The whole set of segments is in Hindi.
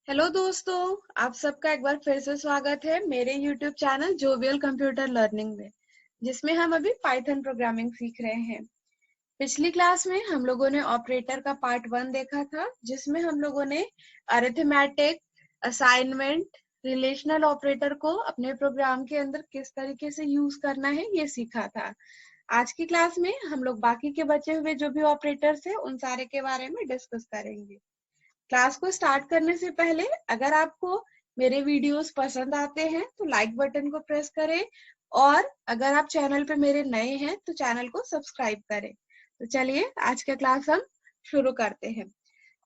हेलो दोस्तों, आप सबका एक बार फिर से स्वागत है मेरे YouTube channel jovial computer learning में, जिसमें हम अभी पाइथन प्रोग्रामिंग सीख रहे हैं। पिछली क्लास में हम लोगों ने ऑपरेटर का पार्ट 1 देखा था, जिसमें हम लोगों ने अरिथमेटिक, असाइनमेंट, रिलेशनल ऑपरेटर को अपने प्रोग्राम के अंदर किस तरीके से यूज करना है ये सीखा था। आज की क्लास में हम लोग बाकी के बचे हुए जो भी ऑपरेटर्स हैं उन सारे के बारे में डिस्कस करेंगे। क्लास को स्टार्ट करने से पहले अगर आपको मेरे वीडियोस पसंद आते हैं तो लाइक बटन को प्रेस करें, और अगर आप चैनल पे मेरे नए हैं तो चैनल को सब्सक्राइब करें। तो चलिए आज का क्लास हम शुरू करते हैं।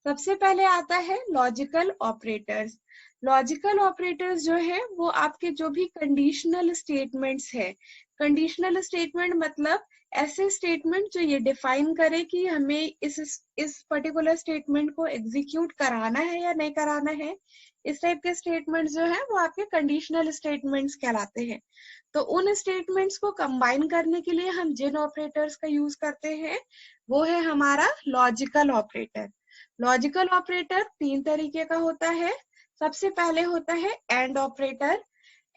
सबसे पहले आता है लॉजिकल ऑपरेटर्स। लॉजिकल ऑपरेटर्स जो है वो आपके जो भी कंडीशनल स्टेटमेंट्स है। कंडीशनल स्टेटमेंट मतलब ऐसे स्टेटमेंट जो ये डिफाइन करे कि हमें इस पर्टिकुलर स्टेटमेंट को एग्जीक्यूट कराना है या नहीं कराना है। इस टाइप के स्टेटमेंट्स जो है वो आपके कंडीशनल स्टेटमेंट्स कहलाते हैं। तो उन स्टेटमेंट्स को कंबाइन करने के लिए हम जिन ऑपरेटर्स का यूज करते हैं वो है हमारा लॉजिकल ऑपरेटर। लॉजिकल ऑपरेटर 3 तरीके का होता है। सबसे पहले होता है एंड ऑपरेटर।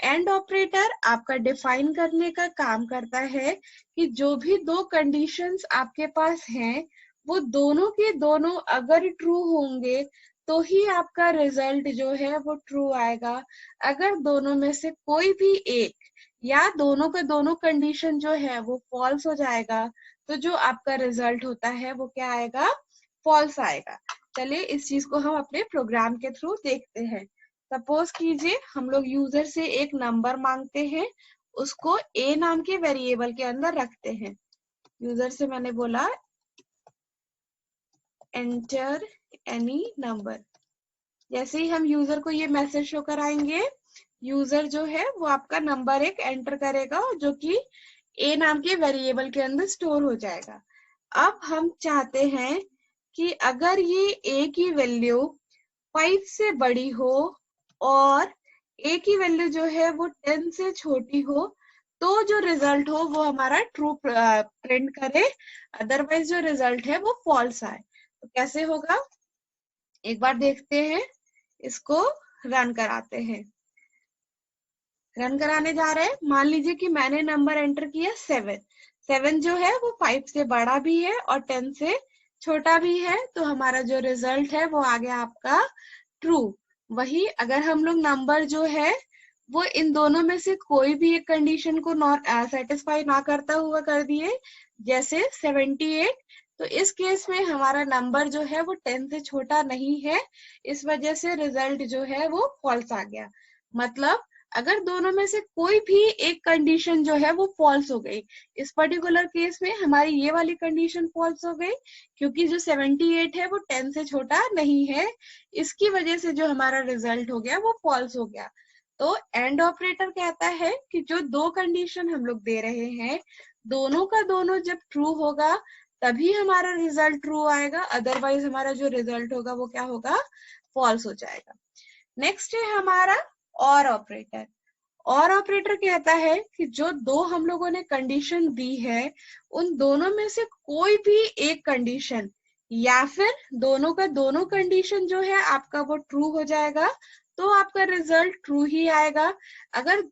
एंड ऑपरेटर आपका डिफाइन करने का काम करता है कि जो भी दो कंडीशंस आपके पास हैं वो दोनों के दोनों अगर ट्रू होंगे तो ही आपका रिजल्ट जो है वो ट्रू आएगा। अगर दोनों में से कोई भी एक या दोनों के दोनों कंडीशन जो है वो फॉल्स हो जाएगा तो जो आपका रिजल्ट होता है वो क्या आएगा? फॉल्स आएगा। चलिए इस चीज को हम अपने प्रोग्राम के थ्रू देखते हैं। सपोज कीजिए हम लोग यूजर से एक नंबर मांगते हैं, उसको ए नाम के वेरिएबल के अंदर रखते हैं। यूजर से मैंने बोला एंटर एनी नंबर। जैसे ही हम यूजर को ये मैसेज शो कराएंगे, यूजर जो है वो आपका नंबर एक एंटर करेगा जो कि ए नाम के वेरिएबल के अंदर स्टोर हो जाएगा। अब हम चाहते हैं कि अगर ये ए की वैल्यू 5 से बड़ी हो और ए की वैल्यू जो है वो 10 से छोटी हो तो जो रिजल्ट हो वो हमारा ट्रू प्रिंट करे, अदरवाइज जो रिजल्ट है वो फॉल्स आए। तो कैसे होगा एक बार देखते हैं। इसको रन कराते हैं। रन कराने जा रहे हैं। मान लीजिए कि मैंने नंबर एंटर किया 7। 7 जो है वो 5 से बड़ा भी है और 10 से छोटा भी है, तो हमारा जो रिजल्ट है वो आ गया आपका ट्रू। वही अगर हम लोग नंबर जो है वो इन दोनों में से कोई भी एक कंडीशन को सेटिस्फाई ना करता हुआ कर दिए, जैसे 78, तो इस केस में हमारा नंबर जो है वो 10 से छोटा नहीं है, इस वजह से रिजल्ट जो है वो फॉल्स आ गया। मतलब अगर दोनों में से कोई भी एक कंडीशन जो है वो फॉल्स हो गई, इस पर्टिकुलर केस में हमारी ये वाली कंडीशन फॉल्स हो गई क्योंकि जो 78 है वो 10 से छोटा नहीं है, इसकी वजह से जो हमारा रिजल्ट हो गया वो फॉल्स हो गया। तो एंड ऑपरेटर कहता है कि जो दो कंडीशन हम लोग दे रहे हैं दोनों का दोनों जब ट्रू होगा तभी हमारा रिजल्ट ट्रू आएगा, अदरवाइज हमारा जो रिजल्ट होगा वो क्या होगा? फॉल्स हो जाएगा। नेक्स्ट है हमारा और ऑपरेटर। और ऑपरेटर कहता है कि जो दो हम लोगों ने कंडीशन दी है उन दोनों में से कोई भी एक कंडीशन या फिर दोनों का दोनों कंडीशन जो है आपका वो ट्रू हो जाएगा तो आपका रिजल्ट ट्रू ही आएगा। अगर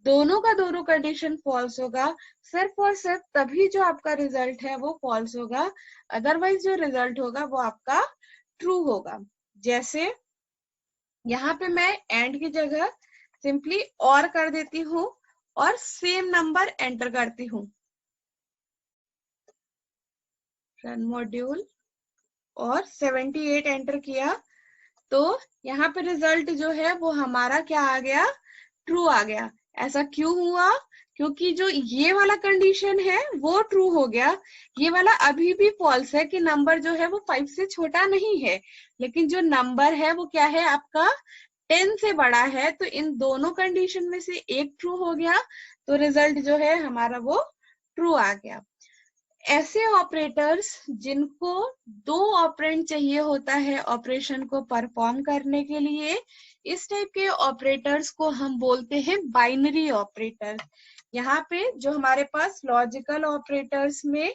दोनों का दोनों कंडीशन फॉल्स होगा सिर्फ और सिर्फ तभी जो आपका रिजल्ट है वो फॉल्स होगा, अदरवाइज जो रिजल्ट होगा वो आपका ट्रू होगा। जैसे यहाँ पे मैं एंड की जगह सिंपली और कर देती हूँ और सेम नंबर एंटर करती हूँ। रन मॉड्यूल और 78 एंटर किया तो यहाँ पे रिजल्ट जो है वो हमारा क्या आ गया? ट्रू आ गया। ऐसा क्यों हुआ? क्योंकि जो ये वाला कंडीशन है वो ट्रू हो गया, ये वाला अभी भी फॉल्स है कि नंबर जो है वो 5 से छोटा नहीं है, लेकिन जो नंबर है वो क्या है आपका? 10 से बड़ा है। तो इन दोनों कंडीशन में से एक ट्रू हो गया तो रिजल्ट जो है हमारा वो ट्रू आ गया। ऐसे ऑपरेटर्स जिनको दो ऑपरेंड चाहिए होता है ऑपरेशन को परफॉर्म करने के लिए, इस टाइप के ऑपरेटर्स को हम बोलते हैं बाइनरी ऑपरेटर्स। यहाँ पे जो हमारे पास लॉजिकल ऑपरेटर्स में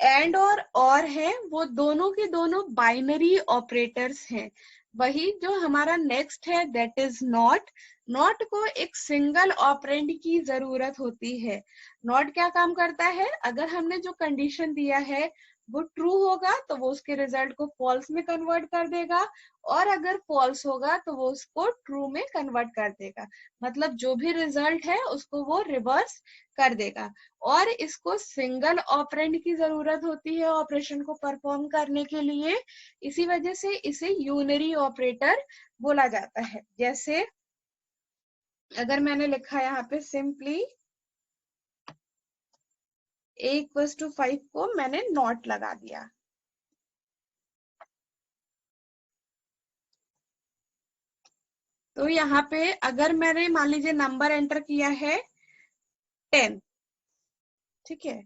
एंड और है वो दोनों के दोनों बाइनरी ऑपरेटर्स हैं। वही जो हमारा नेक्स्ट है दैट इज नॉट। नॉट को एक सिंगल ऑपरेंड की जरूरत होती है। नॉट क्या काम करता है, अगर हमने जो कंडीशन दिया है वो ट्रू होगा तो वो उसके रिजल्ट को फॉल्स में कन्वर्ट कर देगा, और अगर फॉल्स होगा तो वो उसको ट्रू में कन्वर्ट कर देगा। मतलब जो भी रिजल्ट है उसको वो रिवर्स कर देगा। और इसको सिंगल ऑपरेंड की जरूरत होती है ऑपरेशन को परफॉर्म करने के लिए, इसी वजह से इसे यूनरी ऑपरेटर बोला जाता है। जैसे अगर मैंने लिखा यहाँ पे सिंपली a=5 को मैंने नॉट लगा दिया, तो यहाँ पे अगर मैंने मान लीजिए नंबर एंटर किया है 10, ठीक है,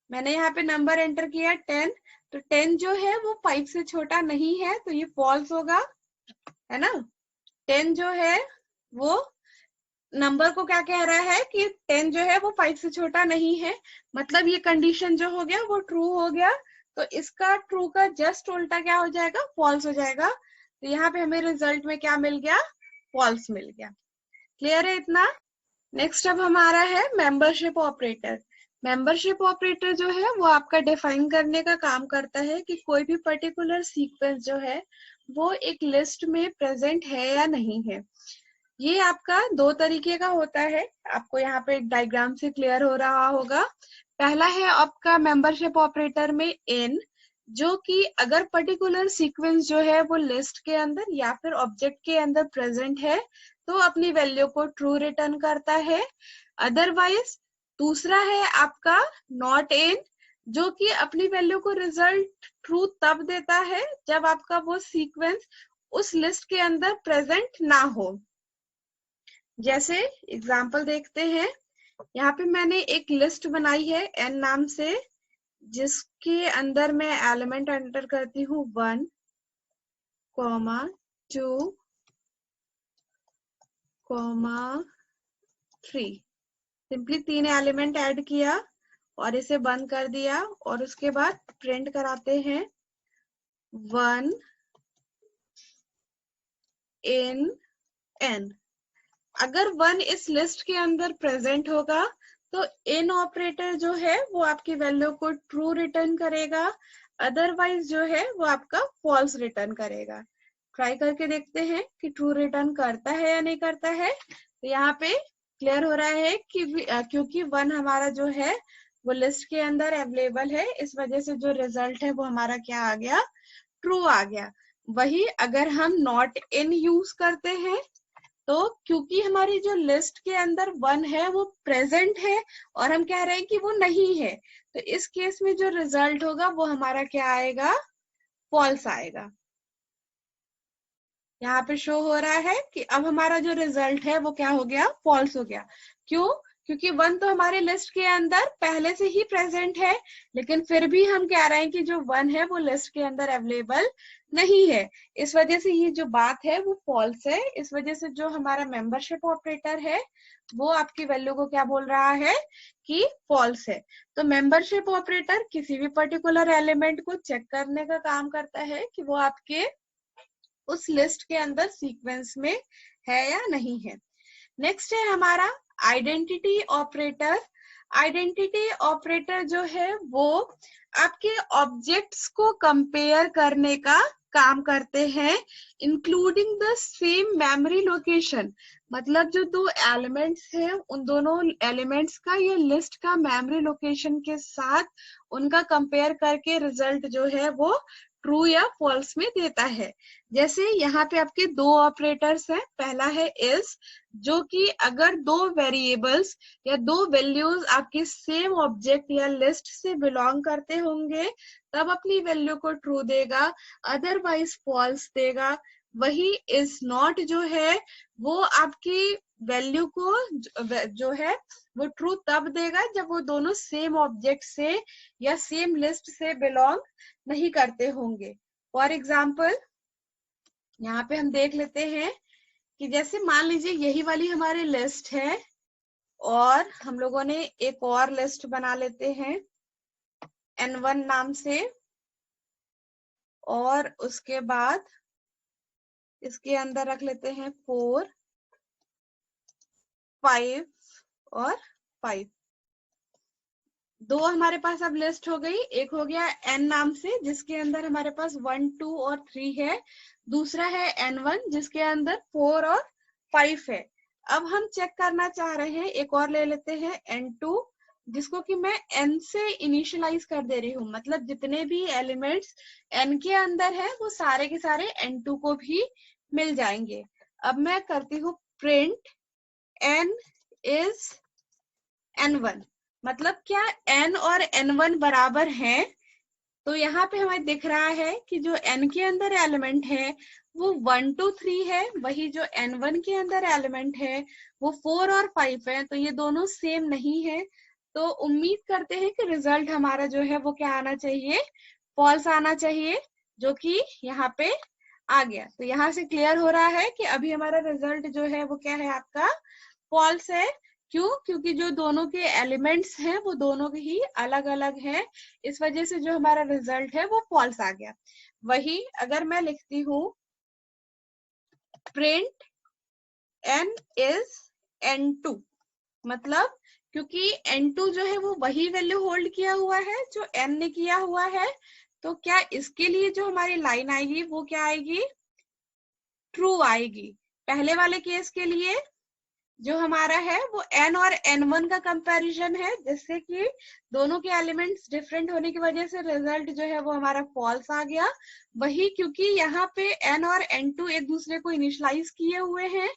मैंने यहाँ पे नंबर एंटर किया 10, तो 10 जो है वो 5 से छोटा नहीं है तो ये फॉल्स होगा, है ना। 10 जो है वो नंबर को क्या कह रहा है कि 10 जो है वो 5 से छोटा नहीं है, मतलब ये कंडीशन जो हो गया वो ट्रू हो गया। तो इसका ट्रू का जस्ट उल्टा क्या हो जाएगा, फॉल्स हो जाएगा। तो यहाँ पे हमें रिजल्ट में क्या मिल गया, फॉल्स मिल गया। क्लियर है इतना। नेक्स्ट अब हमारा है मेंबरशिप ऑपरेटर। मेंबरशिप ऑपरेटर जो है वो आपका डिफाइन करने का काम करता है कि कोई भी पर्टिकुलर सीक्वेंस जो है वो एक लिस्ट में प्रेजेंट है या नहीं है। ये आपका दो तरीके का होता है, आपको यहाँ पे डायग्राम से क्लियर हो रहा होगा। पहला है आपका मेंबरशिप ऑपरेटर में इन, जो कि अगर पर्टिकुलर सीक्वेंस जो है वो लिस्ट के अंदर या फिर ऑब्जेक्ट के अंदर प्रेजेंट है तो अपनी वैल्यू को ट्रू रिटर्न करता है। अदरवाइज दूसरा है आपका नॉट इन, जो कि अपनी वैल्यू को रिजल्ट ट्रू तब देता है जब आपका वो सीक्वेंस उस लिस्ट के अंदर प्रेजेंट ना हो। जैसे एग्जाम्पल देखते हैं, यहाँ पे मैंने एक लिस्ट बनाई है n नाम से, जिसके अंदर मैं एलिमेंट एंटर करती हूँ 1, 2, 3। सिंपली 3 एलिमेंट ऐड किया और इसे बंद कर दिया, और उसके बाद प्रिंट कराते हैं 1 in n। अगर 1 इस लिस्ट के अंदर प्रेजेंट होगा तो इन ऑपरेटर जो है वो आपकी वैल्यू को ट्रू रिटर्न करेगा, अदरवाइज जो है वो आपका फॉल्स रिटर्न करेगा। ट्राई करके देखते हैं कि ट्रू रिटर्न करता है या नहीं करता है। तो यहाँ पे क्लियर हो रहा है कि क्योंकि 1 हमारा जो है वो लिस्ट के अंदर अवेलेबल है, इस वजह से जो रिजल्ट है वो हमारा क्या आ गया, ट्रू आ गया। वही अगर हम नॉट इन यूज करते हैं तो क्योंकि हमारी जो लिस्ट के अंदर 1 है वो प्रेजेंट है और हम कह रहे हैं कि वो नहीं है, तो इस केस में जो रिजल्ट होगा वो हमारा क्या आएगा, फॉल्स आएगा। यहाँ पे शो हो रहा है कि अब हमारा जो रिजल्ट है वो क्या हो गया, फॉल्स हो गया। क्यों, क्योंकि 1 तो हमारे लिस्ट के अंदर पहले से ही प्रेजेंट है, लेकिन फिर भी हम कह रहे हैं कि जो 1 है वो लिस्ट के अंदर अवेलेबल नहीं है, इस वजह से ये जो बात है वो फॉल्स है। इस वजह से जो हमारा मेंबरशिप ऑपरेटर है वो आपकी वैल्यू को क्या बोल रहा है कि फॉल्स है। तो मेंबरशिप ऑपरेटर किसी भी पर्टिकुलर एलिमेंट को चेक करने का काम करता है कि वो आपके उस लिस्ट के अंदर सीक्वेंस में है या नहीं है। नेक्स्ट है हमारा आइडेंटिटी ऑपरेटर। आइडेंटिटी ऑपरेटर जो है वो आपके ऑब्जेक्ट्स को कंपेयर करने का काम करते हैं, including the same memory location. मतलब जो दो एलिमेंट्स हैं उन दोनों एलिमेंट्स का या लिस्ट का मेमोरी लोकेशन के साथ उनका कंपेयर करके रिजल्ट जो है वो ट्रू या फॉल्स में देता है। जैसे यहाँ पे आपके दो ऑपरेटर्स हैं, पहला है इज, जो कि अगर दो वेरिएबल्स या दो वैल्यूज आपके सेम ऑब्जेक्ट या लिस्ट से बिलोंग करते होंगे तब अपनी वैल्यू को ट्रू देगा, अदरवाइज फॉल्स देगा। वही इज नॉट जो है वो आपकी वैल्यू को जो है वो ट्रू तब देगा जब वो दोनों सेम ऑब्जेक्ट से या सेम लिस्ट से बिलोंग नहीं करते होंगे। फॉर एग्जाम्पल यहाँ पे हम देख लेते हैं कि जैसे मान लीजिए यही वाली हमारी लिस्ट है और हम लोगों ने एक और लिस्ट बना लेते हैं N1 नाम से, और उसके बाद इसके अंदर रख लेते हैं 4, 5 और 5। दो हमारे पास अब लिस्ट हो गई। एक हो गया N नाम से जिसके अंदर हमारे पास 1, 2 और 3 है। दूसरा है N1 जिसके अंदर 4 और 5 है। अब हम चेक करना चाह रहे हैं, एक और ले लेते हैं N2 जिसको कि मैं N से इनिशियलाइज कर दे रही हूँ, मतलब जितने भी एलिमेंट्स N के अंदर है वो सारे के सारे N2 को भी मिल जाएंगे। अब मैं करती हूँ प्रिंट N इज N1, मतलब क्या N और N1 बराबर हैं। तो यहाँ पे हमें दिख रहा है कि जो N के अंदर एलिमेंट है वो 1, 2, 3 है, वही जो N1 के अंदर एलिमेंट है वो 4 और 5 है। तो ये दोनों सेम नहीं है। तो उम्मीद करते हैं कि रिजल्ट हमारा जो है वो क्या आना चाहिए, फॉल्स आना चाहिए, जो कि यहाँ पे आ गया। तो यहाँ से क्लियर हो रहा है कि अभी हमारा रिजल्ट जो है वो क्या है, आपका फॉल्स है। क्यों? क्योंकि जो दोनों के एलिमेंट्स हैं वो दोनों के ही अलग अलग हैं, इस वजह से जो हमारा रिजल्ट है वो फॉल्स आ गया। वही अगर मैं लिखती हूँ प्रिंट N इज N2, मतलब क्योंकि N2 जो है वो वही वैल्यू होल्ड किया हुआ है जो N ने किया हुआ है, तो क्या इसके लिए जो हमारी लाइन आएगी वो क्या आएगी, ट्रू आएगी। पहले वाले केस के लिए जो हमारा है वो N और N1 का कंपैरिजन है, जिससे कि दोनों के एलिमेंट्स डिफरेंट होने की वजह से रिजल्ट जो है वो हमारा फॉल्स आ गया। वही क्योंकि यहाँ पे N और N2 एक दूसरे को इनिशियलाइज किए हुए हैं,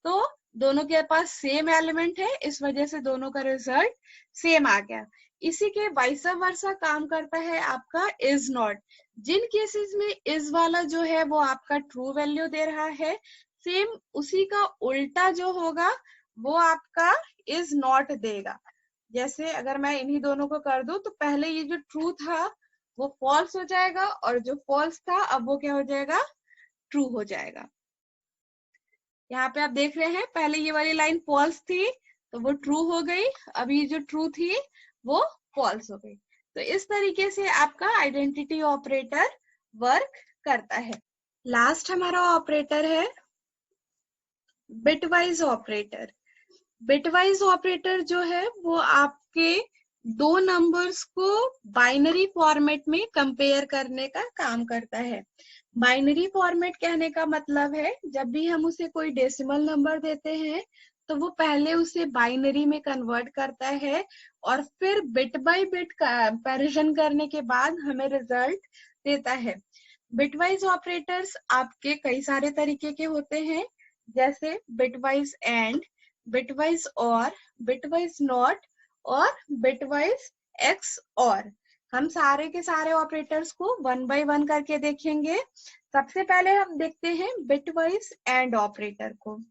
तो दोनों के पास सेम एलिमेंट है, इस वजह से दोनों का रिजल्ट सेम आ गया। इसी के वाइस वर्सा काम करता है आपका इज नॉट। जिन केसेस में इज वाला जो है वो आपका ट्रू वैल्यू दे रहा है, सेम उसी का उल्टा जो होगा वो आपका इज नॉट देगा। जैसे अगर मैं इन्हीं दोनों को कर दूं तो पहले ये जो ट्रू था वो फॉल्स हो जाएगा, और जो फॉल्स था अब वो क्या हो जाएगा, ट्रू हो जाएगा। यहाँ पे आप देख रहे हैं पहले ये वाली लाइन फॉल्स थी तो वो ट्रू हो गई, अभी जो ट्रू थी वो फॉल्स हो गई। तो इस तरीके से आपका आइडेंटिटी ऑपरेटर वर्क करता है। लास्ट हमारा ऑपरेटर है बिटवाइज ऑपरेटर। बिटवाइज ऑपरेटर जो है वो आपके दो नंबर्स को बाइनरी फॉर्मेट में कंपेयर करने का काम करता है। बाइनरी फॉर्मेट कहने का मतलब है जब भी हम उसे कोई डेसिमल नंबर देते हैं तो वो पहले उसे बाइनरी में कन्वर्ट करता है और फिर बिट बाय बिट कंपैरिजन करने के बाद हमें रिजल्ट देता है। बिटवाइज ऑपरेटर्स आपके कई सारे तरीके के होते हैं, जैसे बिटवाइज एंड, बिटवाइज और, बिटवाइज नॉट और बिटवाइज एक्स और। हम सारे के सारे ऑपरेटर्स को वन बाय वन करके देखेंगे। सबसे पहले हम देखते हैं बिटवाइज एंड ऑपरेटर को।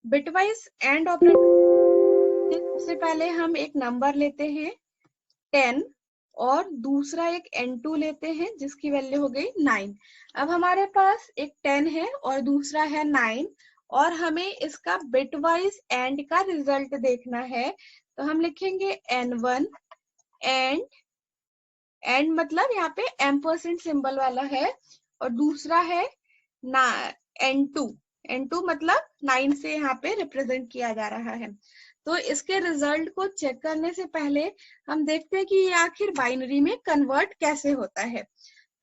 बिटवाइज एंड ऑपरेटर, सबसे पहले हम एक नंबर लेते हैं 10 और दूसरा एक N2 लेते हैं जिसकी वैल्यू हो गई 9। अब हमारे पास एक 10 है और दूसरा है 9 और हमें इसका बिटवाइज एंड का रिजल्ट देखना है। तो हम लिखेंगे N1 एंड मतलब यहाँ पे M% सिंबल वाला है, और दूसरा है N2, N2 मतलब 9 से यहाँ पे रिप्रेजेंट किया जा रहा है। तो इसके रिजल्ट को चेक करने से पहले हम देखते हैं कि ये आखिर बाइनरी में कन्वर्ट कैसे होता है।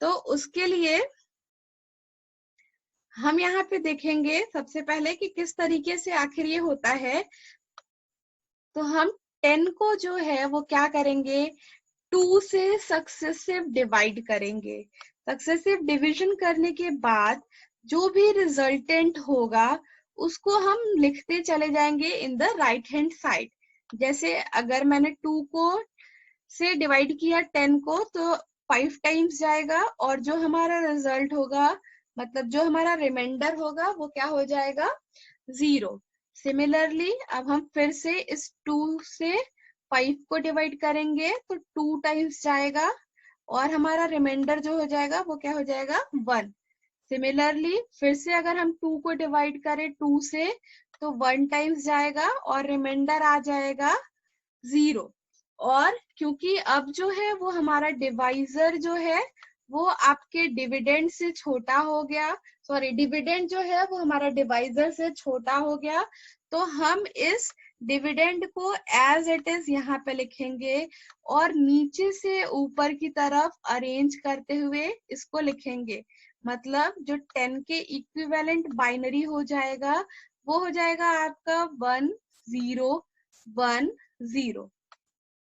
तो उसके लिए हम यहाँ पे देखेंगे सबसे पहले कि किस तरीके से आखिर ये होता है। तो हम 10 को जो है वो क्या करेंगे, 2 से सक्सेसिव डिवाइड करेंगे। सक्सेसिव डिवीजन करने के बाद जो भी रिजल्टेंट होगा उसको हम लिखते चले जाएंगे in the right hand side. जैसे अगर मैंने 2 को से डिवाइड किया 10 को तो 5 टाइम्स जाएगा, और जो हमारा रिजल्ट होगा मतलब जो हमारा रिमाइंडर होगा वो क्या हो जाएगा, 0। सिमिलरली अब हम फिर से इस 2 से 5 को डिवाइड करेंगे तो 2 टाइम्स जाएगा और हमारा रिमाइंडर जो हो जाएगा वो क्या हो जाएगा, 1। सिमिलरली फिर से अगर हम 2 को डिवाइड करें 2 से तो 1 टाइम्स जाएगा और रिमाइंडर आ जाएगा 0। और क्योंकि अब जो है वो हमारा डिवाइजर जो है वो आपके डिविडेंड से छोटा हो गया, सॉरी डिविडेंड जो है वो हमारा डिवाइजर से छोटा हो गया, तो हम इस डिविडेंड को एज इट इज यहाँ पे लिखेंगे और नीचे से ऊपर की तरफ अरेंज करते हुए इसको लिखेंगे। मतलब जो 10 के इक्विवेलेंट बाइनरी हो जाएगा वो हो जाएगा आपका 1 0 1 0।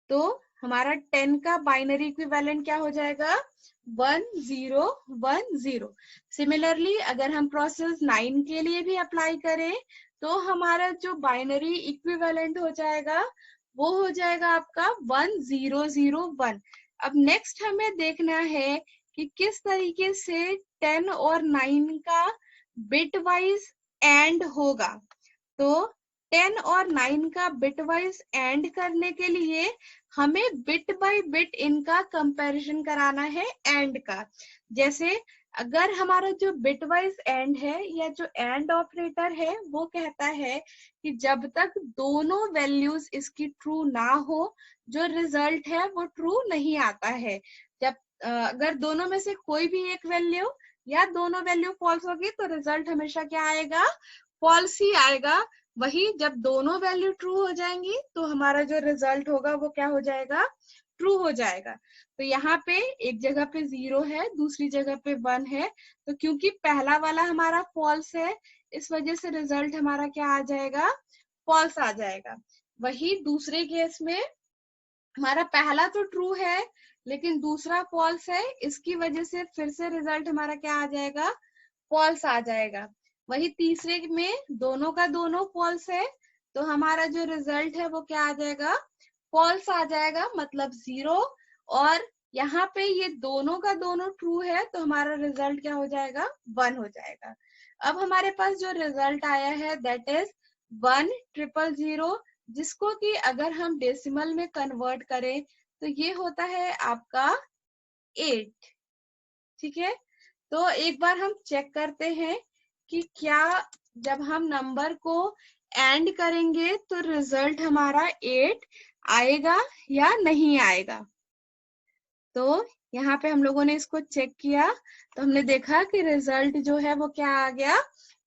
तो हमारा 10 का बाइनरी इक्विवेलेंट क्या हो जाएगा 1 0 1 0। सिमिलरली अगर हम प्रोसेस 9 के लिए भी अप्लाई करें तो हमारा जो बाइनरी इक्विवेलेंट हो जाएगा वो हो जाएगा आपका 1 0 0 1। अब नेक्स्ट हमें देखना है कि किस तरीके से 10 और 9 का बिट वाइज एंड होगा। तो 10 और 9 का बिट वाइज एंड करने के लिए हमें बिट बाय बिट इनका कंपैरिजन कराना है एंड का। जैसे अगर हमारा जो बिट वाइज एंड है या जो एंड ऑपरेटर है वो कहता है कि जब तक दोनों वैल्यूज इसकी ट्रू ना हो जो रिजल्ट है वो ट्रू नहीं आता है। जब अगर दोनों में से कोई भी एक वैल्यू या दोनों वैल्यू फॉल्स होगी तो रिजल्ट हमेशा क्या आएगा फॉल्स ही आएगा। वही जब दोनों वैल्यू ट्रू हो जाएंगी तो हमारा जो रिजल्ट होगा वो क्या हो जाएगा ट्रू हो जाएगा। तो यहाँ पे एक जगह पे 0 है दूसरी जगह पे 1 है, तो क्योंकि पहला वाला हमारा फॉल्स है इस वजह से रिजल्ट हमारा क्या आ जाएगा फॉल्स आ जाएगा। वही दूसरे केस में हमारा पहला तो ट्रू है लेकिन दूसरा फॉल्स है, इसकी वजह से फिर से रिजल्ट हमारा क्या आ जाएगा फॉल्स आ जाएगा। वही तीसरे में दोनों का दोनों फॉल्स है तो हमारा जो रिजल्ट है वो क्या आ जाएगा फॉल्स आ जाएगा मतलब 0। और यहाँ पे ये दोनों का दोनों ट्रू है तो हमारा रिजल्ट क्या हो जाएगा 1 हो जाएगा। अब हमारे पास जो रिजल्ट आया है दैट इज 1 0 0, जिसको कि अगर हम डेसिमल में कन्वर्ट करें तो ये होता है आपका 8। ठीक है, तो एक बार हम चेक करते हैं कि क्या जब हम नंबर को एंड करेंगे तो रिजल्ट हमारा 8 आएगा या नहीं आएगा। तो यहाँ पे हम लोगों ने इसको चेक किया तो हमने देखा कि रिजल्ट जो है वो क्या आ गया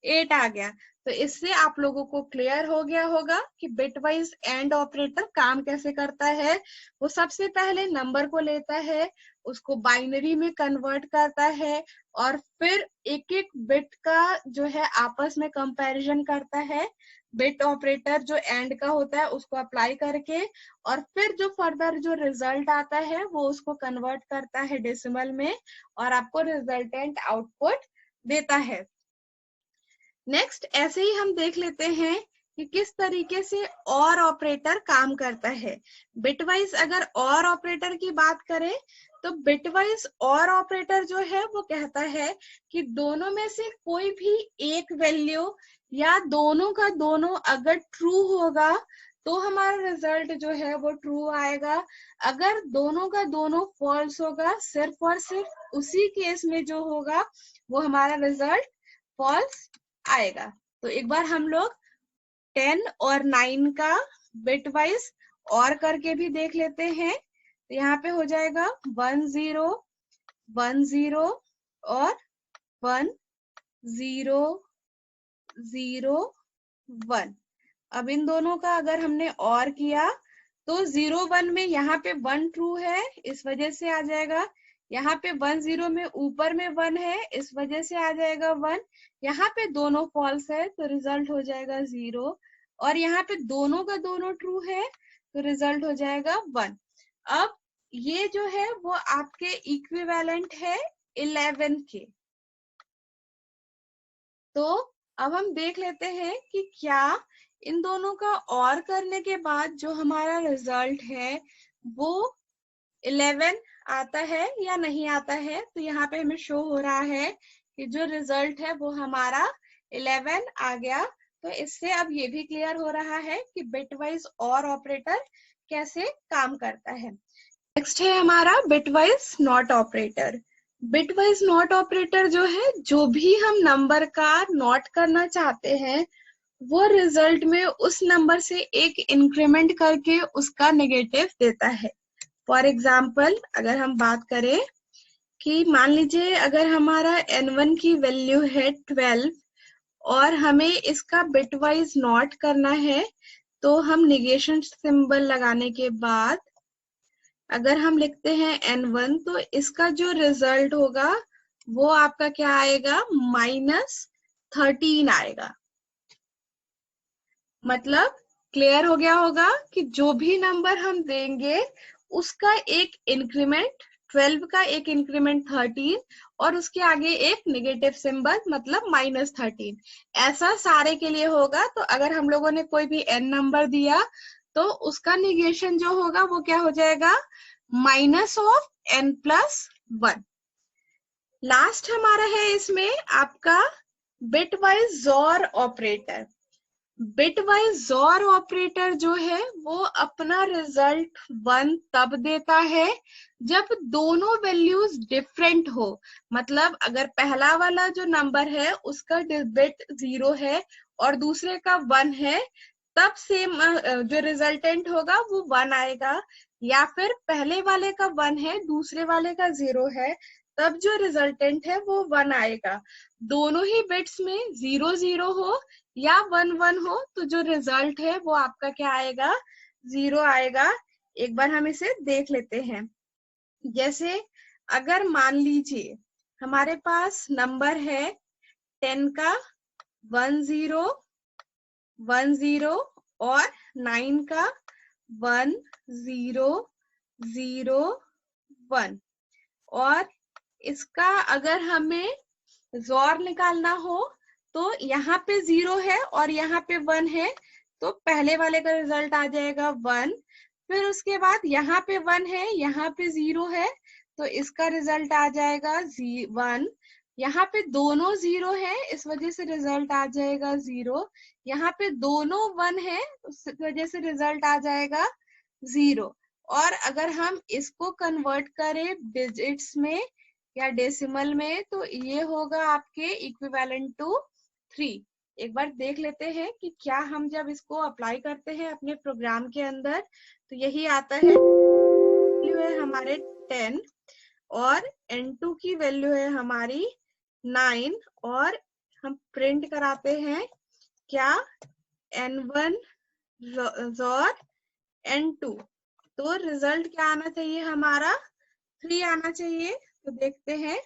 8 आ गया। तो इससे आप लोगों को क्लियर हो गया होगा कि बिट वाइज एंड ऑपरेटर काम कैसे करता है। वो सबसे पहले नंबर को लेता है उसको बाइनरी में कन्वर्ट करता है और फिर एक एक बिट का जो है आपस में कंपैरिजन करता है बिट ऑपरेटर जो एंड का होता है उसको अप्लाई करके, और फिर जो फर्दर जो रिजल्ट आता है वो उसको कन्वर्ट करता है डेसिमल में और आपको रिजल्टेंट आउटपुट देता है। नेक्स्ट ऐसे ही हम देख लेते हैं कि किस तरीके से और ऑपरेटर काम करता है। बिटवाइज अगर और ऑपरेटर की बात करें तो बिटवाइज और ऑपरेटर जो है वो कहता है कि दोनों में से कोई भी एक वैल्यू या दोनों का दोनों अगर ट्रू होगा तो हमारा रिजल्ट जो है वो ट्रू आएगा। अगर दोनों का दोनों फॉल्स होगा सिर्फ और सिर्फ उसी केस में जो होगा वो हमारा रिजल्ट फॉल्स आएगा। तो एक बार हम लोग 10 और 9 का बिट वाइज और करके भी देख लेते हैं। तो यहाँ पे हो जाएगा 1 0 1 0 और 1 0 0 1। अब इन दोनों का अगर हमने और किया तो 0 1 में यहाँ पे 1 ट्रू है इस वजह से आ जाएगा, यहाँ पे 1 0 में ऊपर में 1 है इस वजह से आ जाएगा 1, यहाँ पे दोनों फॉल्स है तो रिजल्ट हो जाएगा 0, और यहाँ पे दोनों का दोनों ट्रू है तो रिजल्ट हो जाएगा 1। अब ये जो है वो आपके इक्विवेलेंट है 11 के। तो अब हम देख लेते हैं कि क्या इन दोनों का और करने के बाद जो हमारा रिजल्ट है वो 11 आता है या नहीं आता है। तो यहाँ पे हमें शो हो रहा है कि जो रिजल्ट है वो हमारा 11 आ गया। तो इससे अब ये भी क्लियर हो रहा है कि बिटवाइज और ऑपरेटर कैसे काम करता है। नेक्स्ट है हमारा bitwise not operator. Bitwise not operator जो है जो भी हम नंबर का नॉट करना चाहते हैं वो रिजल्ट में उस नंबर से एक इंक्रीमेंट करके उसका नेगेटिव देता है। फॉर एग्जाम्पल अगर हम बात करें कि मान लीजिए अगर हमारा n1 की वैल्यू है 12 और हमें इसका बिटवाइज नॉट करना है, तो हम निगेशन सिंबल लगाने के बाद अगर हम लिखते हैं n1 तो इसका जो रिजल्ट होगा वो आपका क्या आएगा, -13 आएगा। मतलब क्लियर हो गया होगा कि जो भी नंबर हम देंगे उसका एक इंक्रीमेंट 12 का एक इंक्रीमेंट 13 और उसके आगे एक नेगेटिव सिंबल मतलब -13, ऐसा सारे के लिए होगा। तो अगर हम लोगों ने कोई भी n नंबर दिया तो उसका निगेशन जो होगा वो क्या हो जाएगा, -(n+1). लास्ट हमारा है इसमें आपका बिटवाइज जोर ऑपरेटर। बिटवाइज जोर ऑपरेटर जो है वो अपना रिजल्ट 1 तब देता है जब दोनों वैल्यूज डिफरेंट हो। मतलब अगर पहला वाला जो नंबर है उसका बिट 0 है और दूसरे का 1 है, तब सेम जो रिजल्टेंट होगा वो 1 आएगा। या फिर पहले वाले का 1 है दूसरे वाले का 0 है, तब जो रिजल्टेंट है वो 1 आएगा। दोनों ही बिट्स में 0 0 हो या 1 1 हो तो जो रिजल्ट है वो आपका क्या आएगा, 0 आएगा। एक बार हम इसे देख लेते हैं। जैसे अगर मान लीजिए हमारे पास नंबर है 10 का 1 0 1 0 और 9 का 1 0 0 1, और इसका अगर हमें जोर निकालना हो तो यहाँ पे 0 है और यहाँ पे 1 है, तो पहले वाले का रिजल्ट आ जाएगा 1। फिर उसके बाद यहाँ पे 1 है यहाँ पे 0 है, तो इसका रिजल्ट आ जाएगा 1। यहाँ पे दोनों 0 है इस वजह से रिजल्ट आ जाएगा 0। यहाँ पे दोनों 1 है उस वजह से रिजल्ट आ जाएगा 0। और अगर हम इसको कन्वर्ट करें डिजिट्स में या डेसिमल में तो ये होगा आपके इक्विवेलेंट टू 3। एक बार देख लेते हैं कि क्या हम जब इसको अप्लाई करते हैं अपने प्रोग्राम के अंदर तो यही आता है। वैल्यू है हमारे 10 और n2 की वैल्यू है हमारी 9 और हम प्रिंट कराते हैं क्या, n1 और n2। तो रिजल्ट क्या आना चाहिए हमारा, 3 आना चाहिए। तो देखते हैं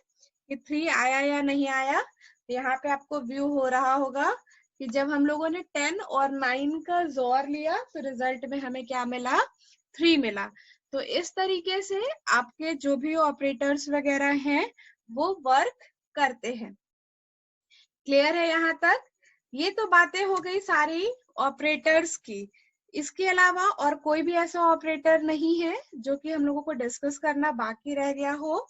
कि 3 आया या नहीं आया। यहाँ पे आपको व्यू हो रहा होगा कि जब हम लोगों ने 10 और 9 का जोर लिया तो रिजल्ट में हमें क्या मिला, 3 मिला। तो इस तरीके से आपके जो भी ऑपरेटर्स वगैरह हैं वो वर्क करते हैं। क्लियर है यहाँ तक? ये तो बातें हो गई सारी ऑपरेटर्स की। इसके अलावा और कोई भी ऐसा ऑपरेटर नहीं है जो कि हम लोगों को डिस्कस करना बाकी रह गया हो।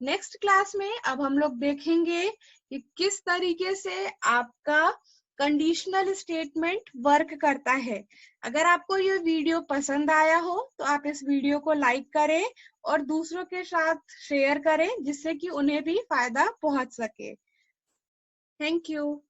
नेक्स्ट क्लास में अब हम लोग देखेंगे कि किस तरीके से आपका कंडीशनल स्टेटमेंट वर्क करता है। अगर आपको ये वीडियो पसंद आया हो तो आप इस वीडियो को लाइक करें और दूसरों के साथ शेयर करें जिससे कि उन्हें भी फायदा पहुंच सके। Thank you.